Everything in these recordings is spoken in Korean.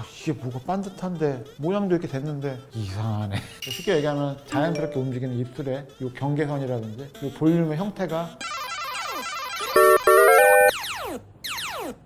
이게 뭐가 반듯한데 모양도 이렇게 됐는데 이상하네. 쉽게 얘기하면 자연스럽게 움직이는 입술의 이 경계선이라든지 이 볼륨의 형태가.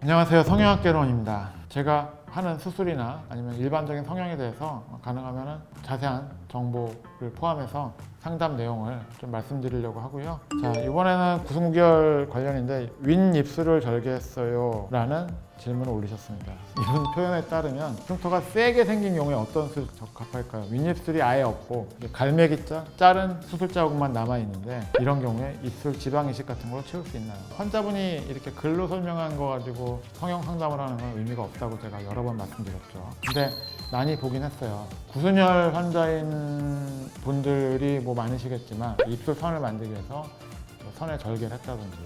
안녕하세요, 성형학개론입니다. 제가 하는 수술이나 아니면 일반적인 성형에 대해서 가능하면 자세한 정보를 포함해서 상담 내용을 좀 말씀드리려고 하고요. 자, 이번에는 구승구결 관련인데 윗입술을 절개했어요 라는 질문을 올리셨습니다. 이분 표현에 따르면 흉터가 세게 생긴 경우에 어떤 수술이 적합할까요? 윗입술이 아예 없고 갈매기자 자른 수술 자국만 남아있는데 이런 경우에 입술 지방 이식 같은 걸로 채울 수 있나요? 환자분이 이렇게 글로 설명한 거 가지고 성형 상담을 하는 건 의미가 없다고 제가 여러 번 말씀드렸죠. 근데 많이 보긴 했어요. 구순혈 환자인 분들이 뭐 많으시겠지만 입술 선을 만들기 위해서 선에 절개를 했다든지,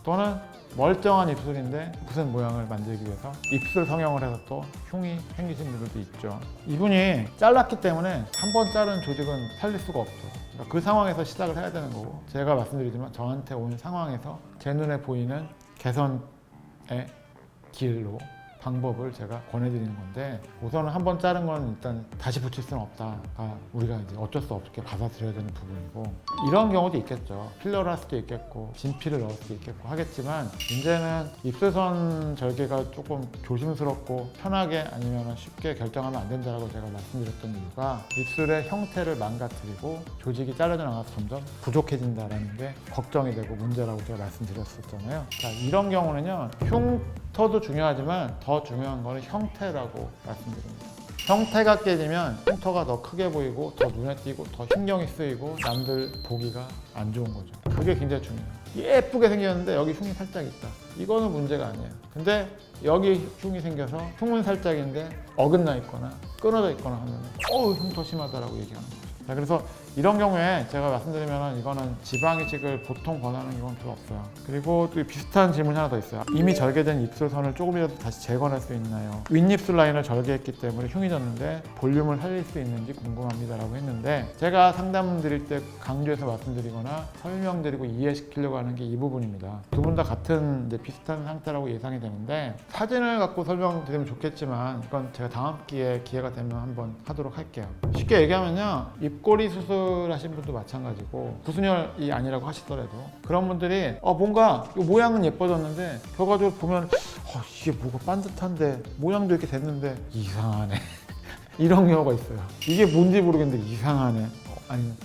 또는 멀쩡한 입술인데 무슨 모양을 만들기 위해서 입술 성형을 해서 또 흉이 생기신 분들도 있죠. 이분이 잘랐기 때문에 한 번 자른 조직은 살릴 수가 없죠. 그러니까 그 상황에서 시작을 해야 되는 거고, 제가 말씀드리지만 저한테 온 상황에서 제 눈에 보이는 개선의 길로 방법을 제가 권해드리는 건데, 우선은 한 번 자른 건 일단 다시 붙일 수는 없다가 우리가 이제 어쩔 수 없게 받아들여야 되는 부분이고, 이런 경우도 있겠죠. 필러를 할 수도 있겠고 진피를 넣을 수도 있겠고 하겠지만, 문제는 입술선 절개가 조금 조심스럽고 편하게 아니면 쉽게 결정하면 안 된다고 제가 말씀드렸던 이유가, 입술의 형태를 망가뜨리고 조직이 잘려져 나가서 점점 부족해진다는 게 걱정이 되고 문제라고 제가 말씀드렸었잖아요. 자, 이런 경우는요, 흉터도 중요하지만 더 중요한 거는 형태라고 말씀드립니다. 형태가 깨지면 흉터가 더 크게 보이고 더 눈에 띄고 더 신경이 쓰이고 남들 보기가 안 좋은 거죠. 그게 굉장히 중요해요. 예쁘게 생겼는데 여기 흉이 살짝 있다. 이거는 문제가 아니에요. 근데 여기 흉이 생겨서 흉은 살짝인데 어긋나 있거나 끊어져 있거나 하면 흉터 심하다라고 얘기하는 거죠. 자, 그래서 이런 경우에 제가 말씀드리면 이거는 지방 이식을 보통 권하는 경우는 별로 없어요. 그리고 또 비슷한 질문이 하나 더 있어요. 이미 절개된 입술선을 조금이라도 다시 재건할 수 있나요? 윗입술 라인을 절개했기 때문에 흉이 졌는데 볼륨을 살릴 수 있는지 궁금합니다 라고 했는데, 제가 상담 드릴 때 강조해서 말씀드리거나 설명드리고 이해시키려고 하는 게 이 부분입니다. 두 분 다 같은 이제 비슷한 상태라고 예상이 되는데, 사진을 갖고 설명드리면 좋겠지만 이건 제가 다음 기회가 되면 한번 하도록 할게요. 쉽게 얘기하면요, 입꼬리 수술하신 분도 마찬가지고 구순혈이 아니라고 하시더라도 그런 분들이 뭔가 모양은 예뻐졌는데 결과적으로 보면 이게 뭐가 반듯한데 모양도 이렇게 됐는데 이상하네 이런 경우가 있어요. 이게 뭔지 모르겠는데 이상하네, 아니면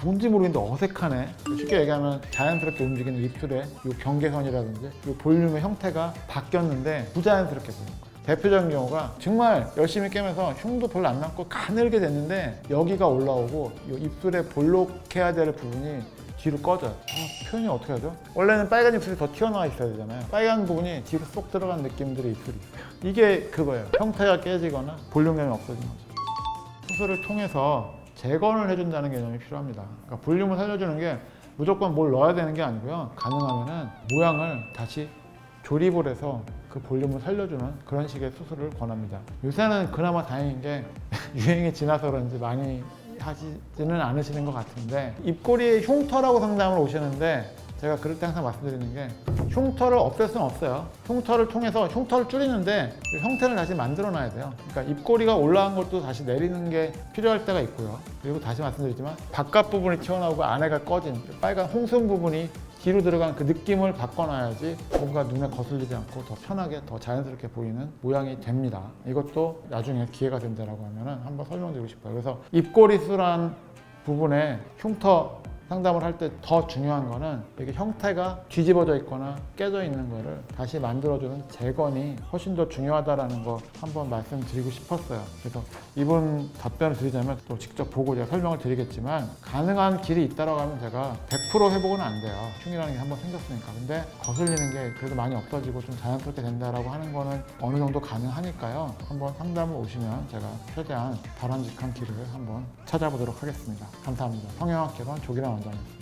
뭔지 모르겠는데 어색하네. 쉽게 얘기하면 자연스럽게 움직이는 입술의 이 경계선이라든지 이 볼륨의 형태가 바뀌었는데 부자연스럽게 보이는 거예요. 대표적인 경우가 정말 열심히 깨면서 흉도 별로 안 남고 가늘게 됐는데 여기가 올라오고 이 입술에 볼록해야 될 부분이 뒤로 꺼져요. 표현이 어떻게 하죠? 원래는 빨간 입술이 더 튀어나와 있어야 되잖아요. 빨간 부분이 뒤로 쏙 들어간 느낌들의 입술이 있어요. 이게 그거예요. 형태가 깨지거나 볼륨감이 없어진 거죠. 수술을 통해서 재건을 해준다는 개념이 필요합니다. 그러니까 볼륨을 살려주는 게 무조건 뭘 넣어야 되는 게 아니고요. 가능하면 모양을 다시 조립을 해서 그 볼륨을 살려주는 그런 식의 수술을 권합니다. 요새는 그나마 다행인 게 유행이 지나서 그런지 많이 하시지는 않으시는 것 같은데, 입꼬리에 흉터라고 상담을 오시는데 제가 그럴 때 항상 말씀드리는 게, 흉터를 없앨 수는 없어요. 흉터를 통해서 흉터를 줄이는데 형태를 다시 만들어 놔야 돼요. 그러니까 입꼬리가 올라간 것도 다시 내리는 게 필요할 때가 있고요. 그리고 다시 말씀드리지만 바깥 부분이 튀어나오고 안에가 꺼진 빨간 홍순 부분이 뒤로 들어간 그 느낌을 바꿔놔야지 뭔가 눈에 거슬리지 않고 더 편하게 더 자연스럽게 보이는 모양이 됩니다. 이것도 나중에 기회가 된다라고 하면 한번 설명드리고 싶어요. 그래서 입꼬리 수란 부분에 흉터 상담을 할 때 더 중요한 거는 이게 형태가 뒤집어져 있거나 깨져 있는 거를 다시 만들어주는 재건이 훨씬 더 중요하다는 거 한번 말씀드리고 싶었어요. 그래서 이분 답변을 드리자면 또 직접 보고 제가 설명을 드리겠지만, 가능한 길이 있다라고 하면 제가 100% 회복은 안 돼요. 흉이라는 게 한번 생겼으니까. 근데 거슬리는 게 그래도 많이 없어지고 좀 자연스럽게 된다라고 하는 거는 어느 정도 가능하니까요. 한번 상담을 오시면 제가 최대한 바람직한 길을 한번 찾아보도록 하겠습니다. 감사합니다. 성형학개론 조기란 원장이었습니다.